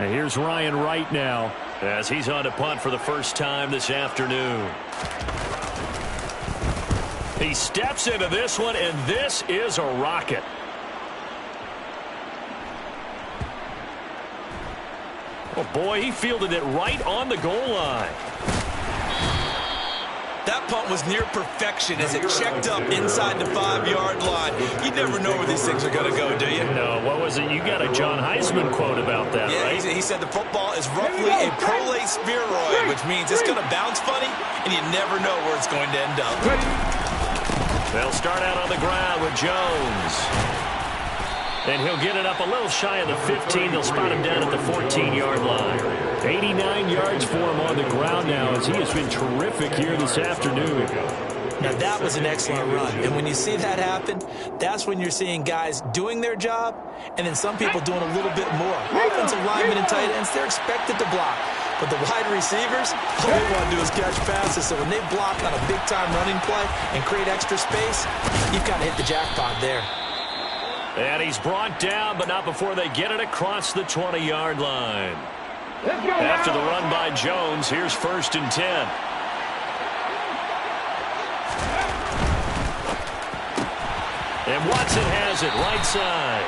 And here's Ryan Wright now as he's on to punt for the first time this afternoon. He steps into this one, and this is a rocket. Oh, boy, he fielded it right on the goal line. That punt was near perfection as it checked up inside the 5-yard line. You never know where these things are going to go, do you? No, what was it? You got a John Heisman quote about that, yeah, right? He said the football is roughly a prolate spheroid, which means it's going to bounce funny, and you never know where it's going to end up. They'll start out on the ground with Jones. And he'll get it up a little shy of the 15. They'll spot him down at the 14-yard line. 89 yards for him on the ground now as he has been terrific here this afternoon. Now, that was an excellent run. And when you see that happen, that's when you're seeing guys doing their job and then some people doing a little bit more. Offensive linemen and tight ends, they're expected to block. But the wide receivers, all they want to do is catch passes. So when they block on a big-time running play and create extra space, you've got to hit the jackpot there. And he's brought down, but not before they get it across the 20-yard line. After the run by Jones, here's 1st and 10. And Watson has it right side.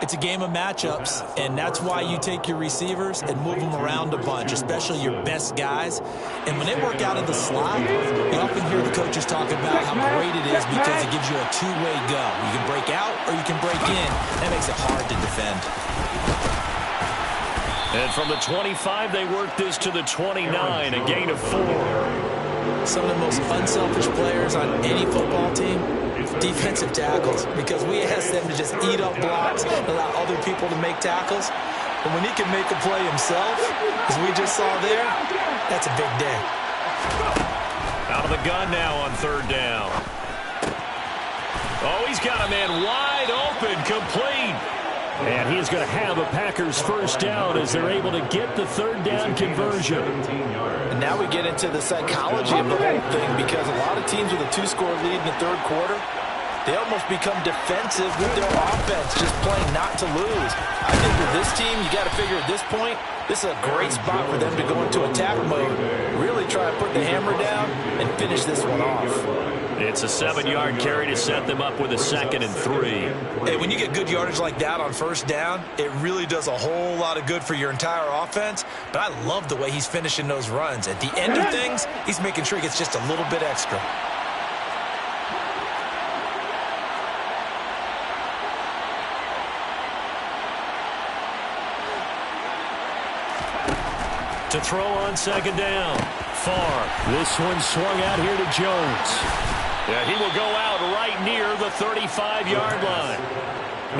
It's a game of matchups, and that's why you take your receivers and move them around a bunch, especially your best guys. And when they work out of the slot, you often hear the coaches talk about how great it is because it gives you a two-way go. You can break out or you can break in. That makes it hard to defend. And from the 25, they work this to the 29, a gain of 4. Some of the most unselfish players on any football team, defensive tackles, because we ask them to just eat up blocks and allow other people to make tackles. But when he can make a play himself, as we just saw there, that's a big day. Out of the gun now on 3rd down. Oh, he's got a man wide open, complete. And he's going to have a Packers first down as they're able to get the 3rd down conversion. And now we get into the psychology of the whole thing because a lot of teams with a 2-score lead in the 3rd quarter, they almost become defensive with their offense, just playing not to lose. I think with this team, you got to figure at this point, this is a great spot for them to go into attack mode, really try to put the hammer down and finish this one off. It's a 7-yard carry to set them up with a 2nd and 3. Hey, when you get good yardage like that on 1st down, it really does a whole lot of good for your entire offense. But I love the way he's finishing those runs. At the end of things, he's making sure he gets just a little bit extra. To throw on 2nd down. Farr. This one swung out here to Jones. Yeah, he will go out right near the 35-yard line.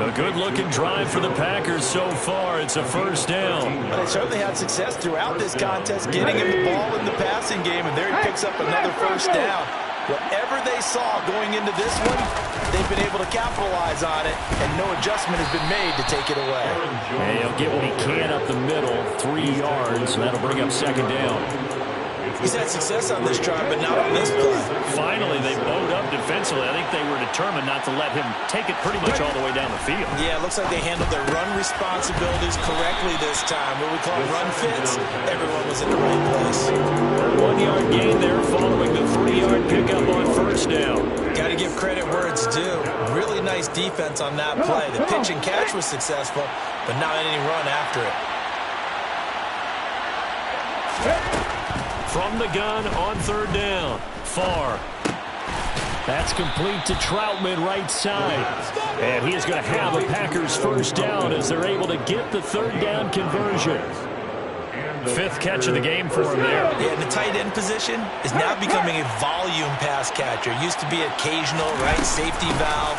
A good-looking drive for the Packers so far. It's a 1st down. But they certainly had success throughout this contest, getting him the ball in the passing game, and there he picks up another 1st down. Whatever they saw going into this one, they've been able to capitalize on it, and no adjustment has been made to take it away. And he'll get what he can up the middle, 3 yards, and that'll bring up 2nd down. He's had success on this drive, but not on this play. Finally, they bowed up defensively. I think they were determined not to let him take it pretty much all the way down the field. Yeah, it looks like they handled their run responsibilities correctly this time. What we call run fits, everyone was in the right place. 1-yard gain there following the 3-yard pickup on 1st down. Got to give credit where it's due. Really nice defense on that play. The pitch and catch was successful, but not any run after it. From the gun on 3rd down. Farr. That's complete to Troutman right side. And he is going to have a Packers first down as they're able to get the 3rd down conversion. 5th catch of the game for him there. Yeah, the tight end position is now becoming a volume pass catcher. Used to be occasional, right, safety valve.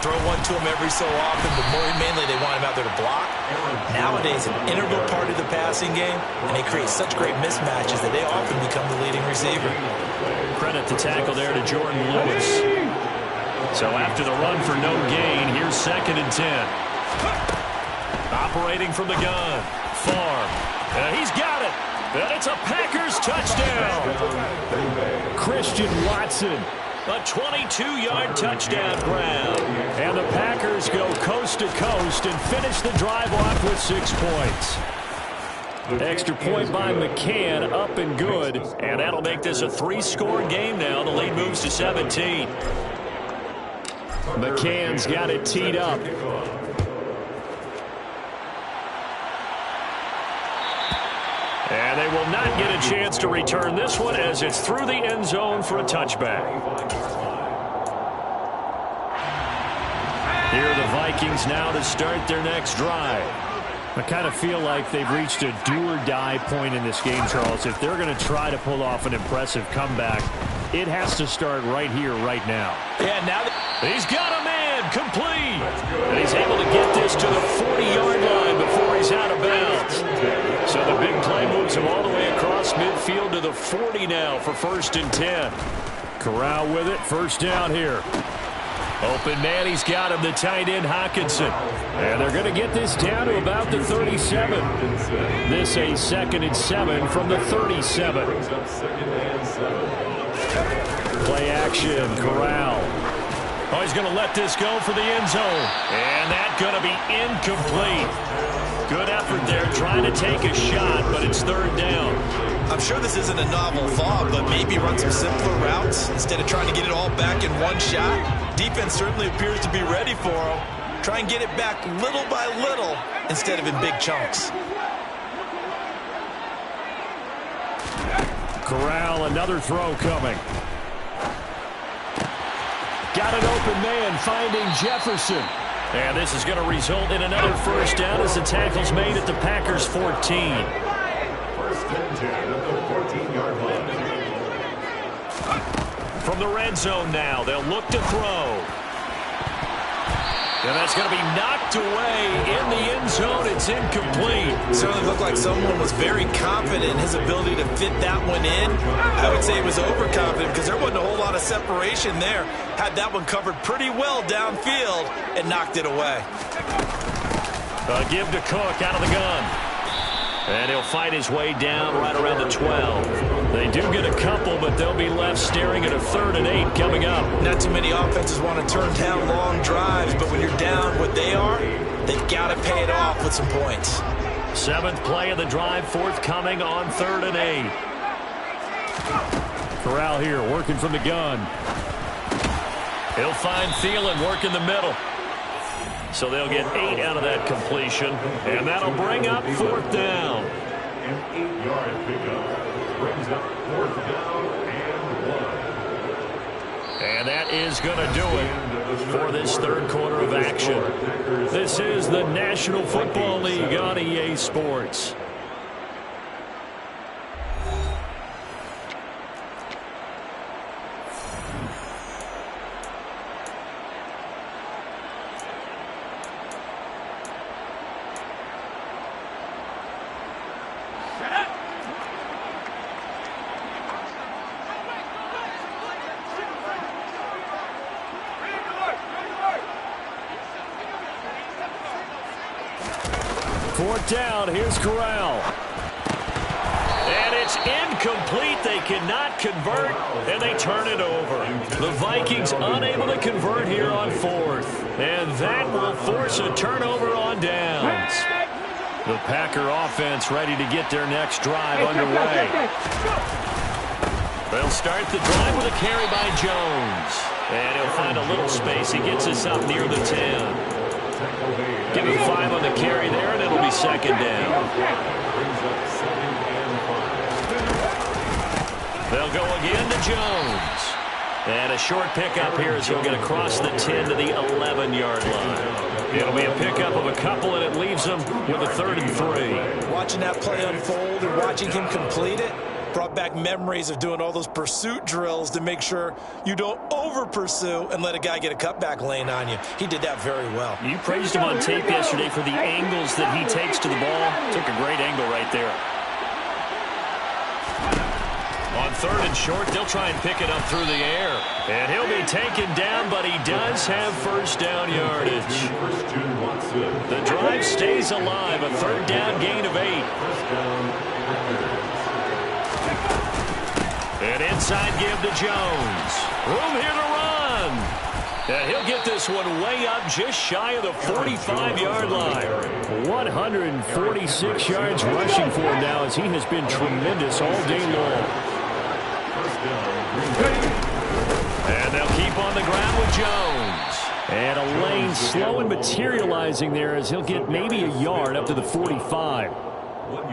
Throw one to him every so often, but mainly they want him out there to block. Nowadays, an integral part of the passing game, and they create such great mismatches that they often become the leading receiver. Credit the tackle there to Jordan Lewis. So after the run for no gain, here's 2nd and 10. Operating from the gun. Farr. He's got it. And it's a Packers touchdown. Christian Watson A 22-yard touchdown grab. And the Packers go coast to coast and finish the drive off with 6 points. Extra point by McCann, up and good. And that'll make this a 3-score game now. The lead moves to 17. McCann's got it teed up. And they will not get a chance to return this one as it's through the end zone for a touchback. Here are the Vikings now to start their next drive. I kind of feel like they've reached a do-or-die point in this game, Charles. If they're going to try to pull off an impressive comeback, it has to start right here, right now. Yeah, now he's got a man complete. And he's able to get this to the 40-yard line before he's out of bounds. So the big play moves him all the way across midfield to the 40 now for 1st and 10. Corral with it, first down here. Open man, he's got him, the tight end Hockenson. And they're going to get this down to about the 37. This a 2nd and 7 from the 37. Play action, Corral. Oh, he's going to let this go for the end zone. And that's going to be incomplete. Good effort there, trying to take a shot, but it's 3rd down. I'm sure this isn't a novel thought, but maybe run some simpler routes instead of trying to get it all back in one shot. Defense certainly appears to be ready for him. Try and get it back little by little instead of in big chunks. Corral, another throw coming. Got an open man, finding Jefferson. And this is going to result in another first down as the tackle's made at the Packers' 14. 1st and 10 at the 14-yard line. From the red zone now, they'll look to throw. And that's going to be knocked away in the end zone. It's incomplete. Certainly looked like someone was very confident in his ability to fit that one in. I would say he was overconfident because there wasn't a whole lot of separation there. Had that one covered pretty well downfield and knocked it away. Give to Cook out of the gun. And he'll fight his way down right around the 12. They do get a couple, but they'll be left staring at a 3rd and 8 coming up. Not too many offenses want to turn down long drives, but when you're down what they are, they've got to pay it off with some points. 7th play of the drive, forthcoming on 3rd and 8. Corral here, working from the gun. He'll find Thielen working the middle. So they'll get 8 out of that completion, and that'll bring up 4th down. An 8-yard pickup brings up 4th down and 1. And that is going to do it for this 3rd quarter of action. This is the National Football League on EA Sports. Down, here's Corral. And it's incomplete. They cannot convert, and they turn it over. The Vikings unable to convert here on 4th. And that will force a turnover on downs. The Packer offense ready to get their next drive underway. They'll start the drive with a carry by Jones. And he'll find a little space. He gets us up near the 10. Give him 5 on the carry there, and it'll be 2nd down. They'll go again to Jones. And a short pickup here as he'll get across the 10 to the 11-yard line. It'll be a pickup of a couple, and it leaves them with a 3rd and 3. Watching that play unfold and watching him complete it brought back memories of doing all those pursuit drills to make sure you don't over-pursue and let a guy get a cutback lane on you. He did that very well. You praised him on tape yesterday for the angles that he takes to the ball. Took a great angle right there. On 3rd and short, they'll try and pick it up through the air. And he'll be taken down, but he does have 1st down yardage. The drive stays alive, a 3rd down gain of 8. An inside give to Jones. Room here to run. And he'll get this one way up just shy of the 45-yard line. 146 yards rushing for him now as he has been tremendous all day long. And they'll keep on the ground with Jones. And a lane slow and materializing there as he'll get maybe a yard up to the 45.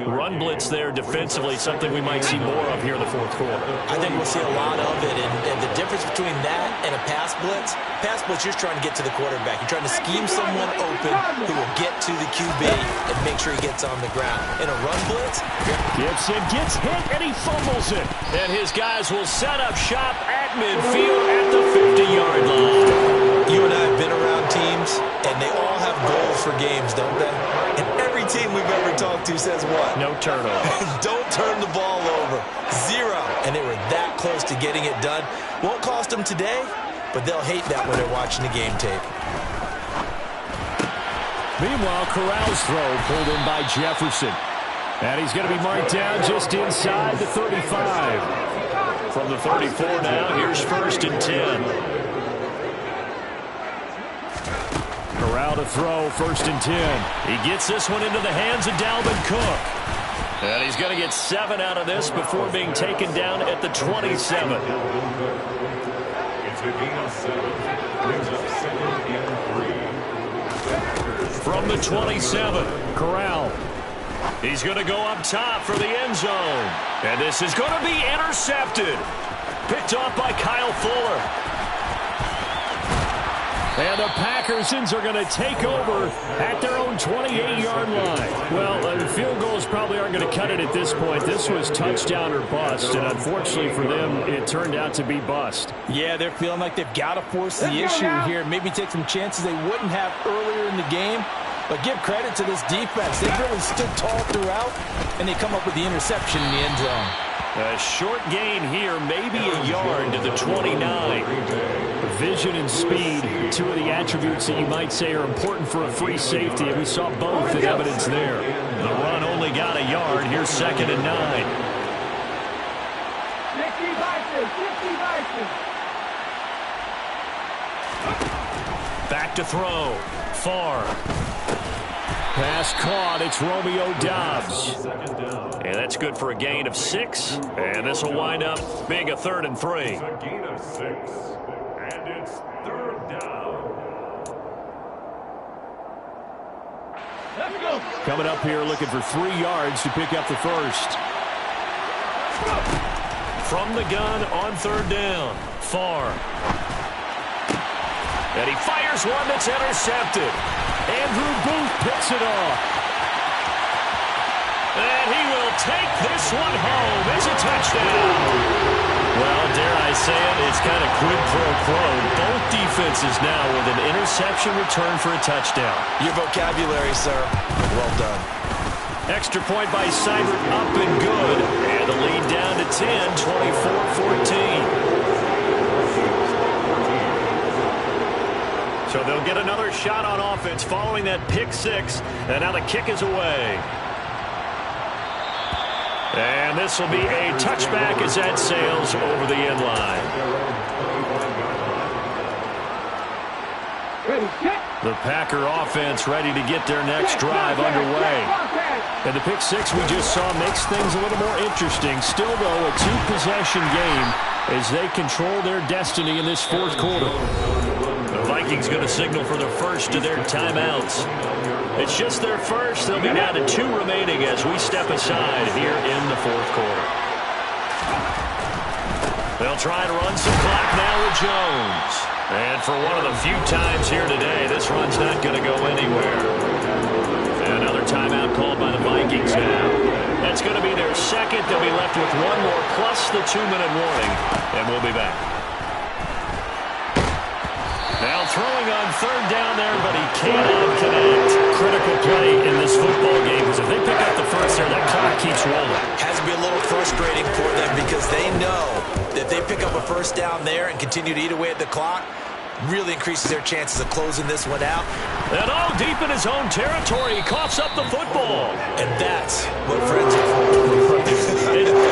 Run blitz there defensively, something we might see more of here in the fourth quarter. I think we'll see a lot of it, and the difference between that and a pass blitz, you're trying to get to the quarterback. You're trying to scheme someone open who will get to the QB and make sure he gets on the ground. In a run blitz, Gibson gets hit, and he fumbles it. And his guys will set up shop at midfield at the 50-yard line. You and I have been around teams, and they all have goals for games, don't they? And every team we've ever talked to says what? No turnovers. Don't turn the ball over. 0. And they were that close to getting it done. Won't cost them today, but they'll hate that when they're watching the game tape. Meanwhile, Corral's throw pulled in by Jefferson. And he's going to be marked down just inside the 35. From the 34 now, here's 1st and 10. Corral to throw, 1st and 10. He gets this one into the hands of Dalvin Cook. And he's going to get 7 out of this before being taken down at the 27. It's a gain of 7. Brings up 2nd and 3. From the 27, Corral. He's going to go up top for the end zone. And this is going to be intercepted. Picked off by Kyle Fuller. And the Packersons are going to take over at their own 28-yard line. Well, the field goals probably aren't going to cut it at this point. This was touchdown or bust, and unfortunately for them, it turned out to be bust. Yeah, they're feeling like they've got to force the issue here. Maybe take some chances they wouldn't have earlier in the game. But give credit to this defense. They've really stood tall throughout, and they come up with the interception in the end zone. A short gain here, maybe a yard to the 29. Vision and speed, 2 of the attributes that you might say are important for a free safety, and we saw both in evidence there. The run only got a yard. Here's 2nd and 9. Back to throw. Far. Pass caught. It's Romeo Doubs. And that's good for a gain of 6. And this will wind up being a 3rd and 3. It's a gain of 6. And it's 3rd down. Coming up here looking for 3 yards to pick up the first. From the gun on 3rd down. Far. And he fires one that's intercepted. Andrew Booth picks it off. And he will take this one home. It's a touchdown. Well, dare I say it, it's kind of quid pro quo. Both defenses now with an interception return for a touchdown. Your vocabulary, sir. Well done. Extra point by Seibert, up and good. And the lead down to 10, 24-14. So they'll get another shot on offense following that pick 6. And now the kick is away. And this will be a touchback as that sails over the end line. The Packer offense ready to get their next drive underway. And the pick 6 we just saw makes things a little more interesting. Still, though, a 2-possession game as they control their destiny in this fourth quarter. The Vikings going to signal for the first of their timeouts. It's just their first. They'll be down to 2 remaining as we step aside here in the fourth quarter. They'll try to run some clock now with Jones. And for one of the few times here today, this run's not going to go anywhere. And another timeout called by the Vikings now. That's going to be their second. They'll be left with 1 more plus the 2-minute warning. And we'll be back. Now throwing on 3rd down there, but he cannot connect. Critical play in this football game because if they pick up the first there, that clock keeps rolling. Has to be a little frustrating for them because they know that if they pick up a first down there and continue to eat away at the clock, really increases their chances of closing this one out. And deep in his own territory, he coughs up the football. And that's what friends are for.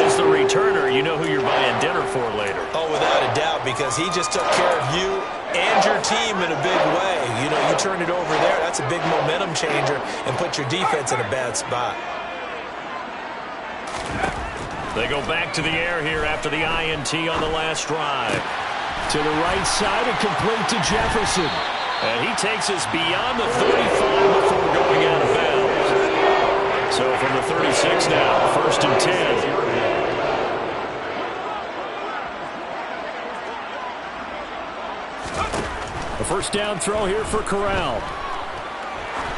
As the returner, you know who you're buying dinner for later. Oh, without a doubt, because he just took care of you and your team in a big way. You know, you turn it over there, that's a big momentum changer and put your defense in a bad spot. They go back to the air here after the INT on the last drive. To the right side and complete to Jefferson. And he takes us beyond the 35 before going out of bounds. So from the 36 now, 1st and 10. A first down throw here for Corral.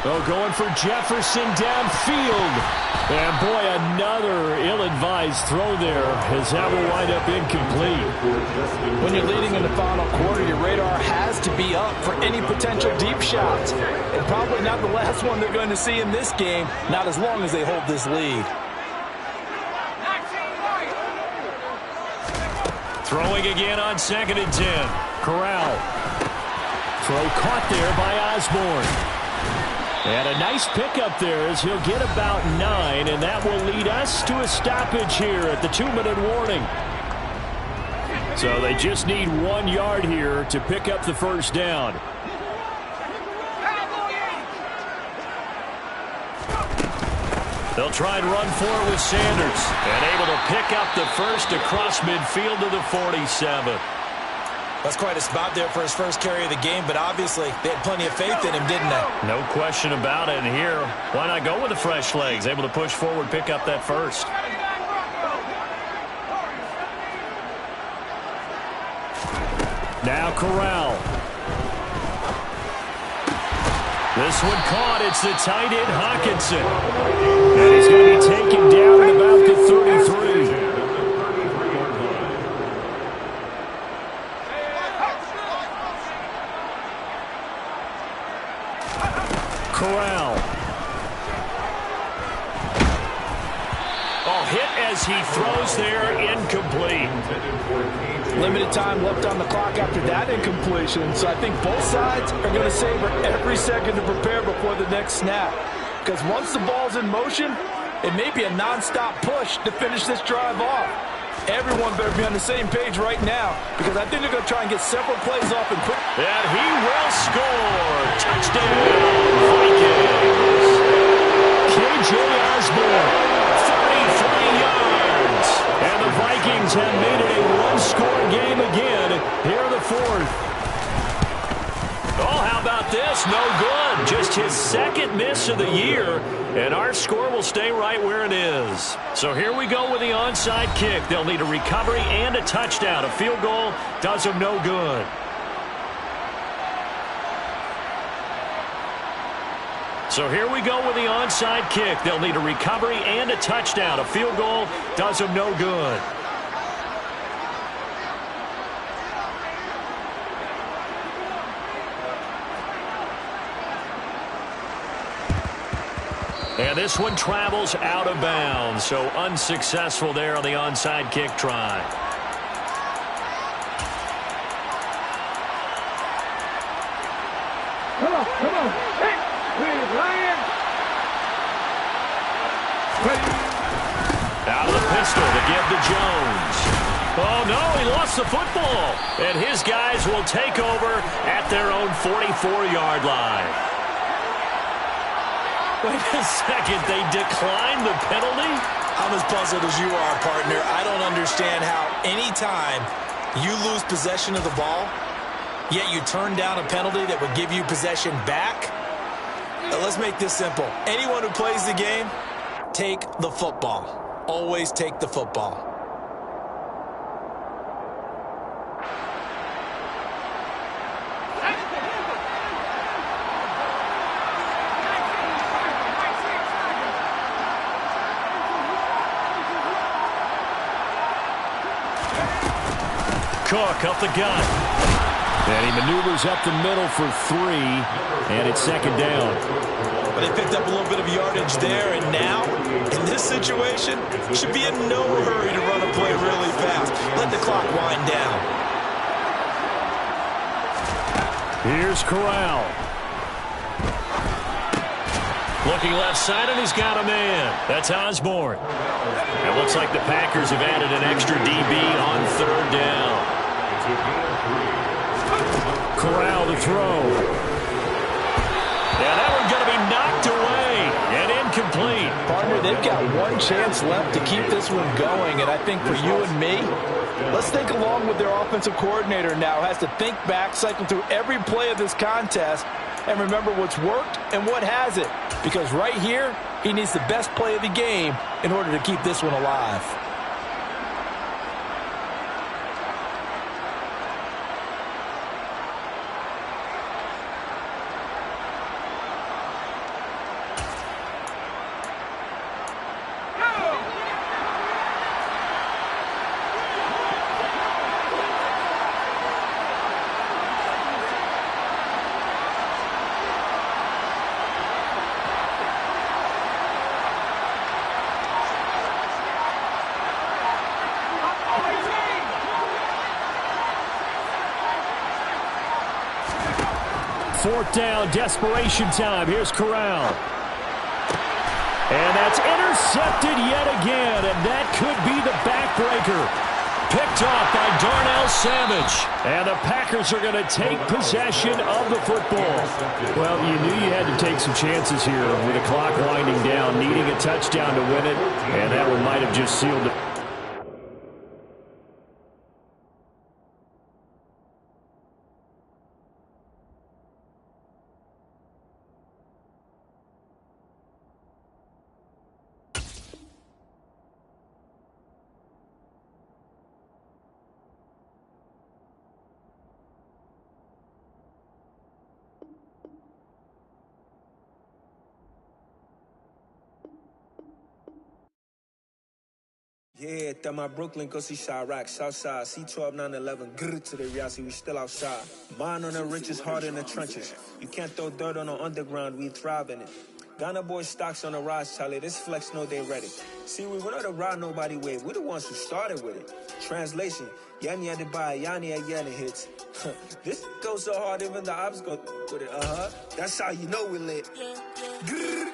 Oh, going for Jefferson downfield. And, boy, another ill-advised throw there as that will wind up incomplete. When you're leading in the final quarter, your radar has to be up for any potential deep shots. And probably not the last one they're going to see in this game, not as long as they hold this lead. Throwing again on 2nd and 10. Corral. Throw caught there by Osborne. And a nice pickup there as he'll get about 9, and that will lead us to a stoppage here at the 2-minute warning. So they just need 1 yard here to pick up the first down. They'll try and run for it with Sanders, and able to pick up the first across midfield to the 47. That's quite a spot there for his first carry of the game, but obviously they had plenty of faith in him, didn't they? No question about it. And here, why not go with the fresh legs? Able to push forward, pick up that first. Now Corral. This one caught. It's the tight end, Hockenson. And he's going to be taken down at about the 33. Corral. Oh, hit as he throws there, incomplete. Limited time left on the clock after that incompletion, so I think both sides are going to savor every second to prepare before the next snap. Because once the ball's in motion, it may be a non-stop push to finish this drive off. Everyone better be on the same page right now, because I think they're going to try and get several plays off and quick. And he will score. Touchdown, Vikings. KJ Osborne, 33 yards. And the Vikings have made it a one-score game again here in the 4th. Oh, how about this? No good. Just his 2nd miss of the year, and our score will stay right where it is. So here we go with the onside kick. They'll need a recovery and a touchdown. A field goal does them no good. So here we go with the onside kick. They'll need a recovery and a touchdown. A field goal does them no good. And this one travels out of bounds, so unsuccessful there on the onside kick try. Come on. Hey, please, Ryan. Out of the pistol to give to Jones. Oh, no, he lost the football. And his guys will take over at their own 44-yard line. Wait a second, they declined the penalty? I'm as puzzled as you are, partner. I don't understand how any time you lose possession of the ball, yet you turn down a penalty that would give you possession back. Let's make this simple. Anyone who plays the game, take the football. Always take the football. Cook up the gut. And he maneuvers up the middle for 3, and it's 2nd down. But they picked up a little bit of yardage there, and now, in this situation, should be in no hurry to run a play really fast. Let the clock wind down. Here's Corral. Looking left side, and he's got a man. That's Osborne. It looks like the Packers have added an extra DB on third down. Corral to throw. Yeah, that one's going to be knocked away and incomplete. Partner, they've got one chance left to keep this one going, and I think for you and me, let's think along with their offensive coordinator now. Has to think back, cycle through every play of this contest, and remember what's worked and what hasn't. Because right here, he needs the best play of the game in order to keep this one alive. Fourth down, desperation time. Here's Corral. And that's intercepted yet again, and that could be the backbreaker. Picked off by Darnell Savage. And the Packers are going to take possession of the football. Well, you knew you had to take some chances here with the clock winding down, needing a touchdown to win it, and that one might have just sealed it. Yeah, that my Brooklyn, go see Chirac, Southside, C12, 911, grr to the Riasi, we still outside. Mine on the riches, hard in the trenches. You can't throw dirt on the underground, we thrive in it. Ghana boys stocks on the rise, Charlie, this flex know they ready. See, we were not a ride nobody way, we the ones who started with it. Translation, Yanni had to buy, Yanni at Yanni hits. This goes so hard, even the ops go with it, That's how you know we lit. Grr,